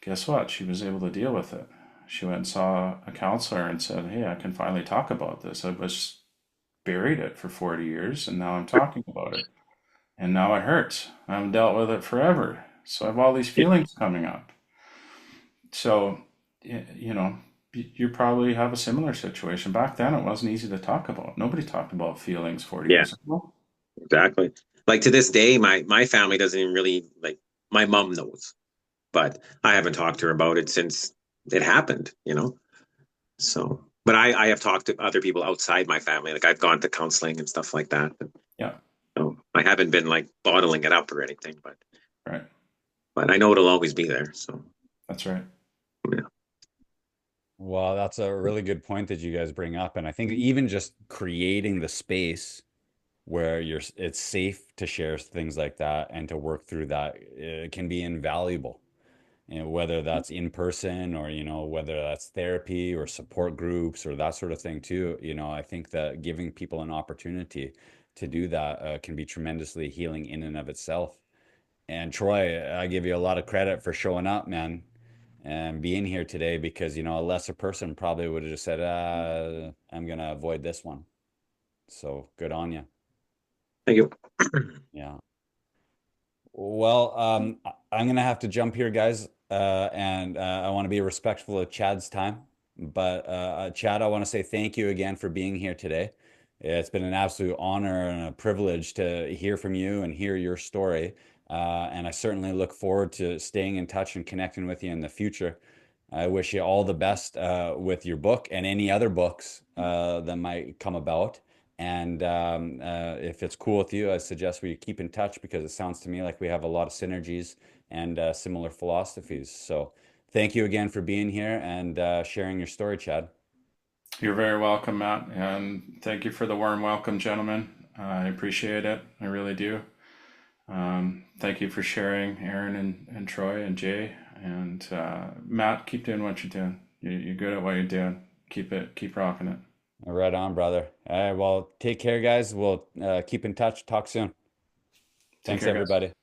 guess what? She was able to deal with it. She went and saw a counselor and said, hey, I can finally talk about this. I was buried it for 40 years and now I'm talking about it. And now it hurts. I haven't dealt with it forever. So I have all these feelings coming up. So, you know, you probably have a similar situation. Back then, it wasn't easy to talk about. Nobody talked about feelings 40 Yeah, years ago. exactly. Like to this day, my family doesn't even really like. My mom knows, but I haven't talked to her about it since it happened. So, but I have talked to other people outside my family. Like I've gone to counseling and stuff like that. Yeah, So I haven't been like bottling it up or anything, right. but I know it'll always be there. So That's right. yeah, Well, that's a really good point that you guys bring up. And I think even just creating the space where it's safe to share things like that and to work through that, it can be invaluable. Whether that's in person or, whether that's therapy or support groups or that sort of thing too. I think that giving people an opportunity to do that can be tremendously healing in and of itself. And Troy, I give you a lot of credit for showing up, man, and being here today because, a lesser person probably would have just said, I'm going to avoid this one. So good on you. thank you. Yeah. Well, I'm gonna have to jump here, guys, and I want to be respectful of Chad's time. But Chad, I want to say thank you again for being here today. It's been an absolute honor and a privilege to hear from you and hear your story. And I certainly look forward to staying in touch and connecting with you in the future. I wish you all the best with your book and any other books that might come about. And if it's cool with you, I suggest we keep in touch because it sounds to me like we have a lot of synergies and similar philosophies. So thank you again for being here and sharing your story, Chad. You're very welcome, Matt. And thank you for the warm welcome, gentlemen. I appreciate it. I really do. Thank you for sharing, Aaron and Troy and Jay. And Matt, keep doing what you're doing. You're good at what you're doing. Keep rocking it. Right on, brother. All right, well, take care, guys. We'll keep in touch. Talk soon. Take Thanks, care, guys. everybody.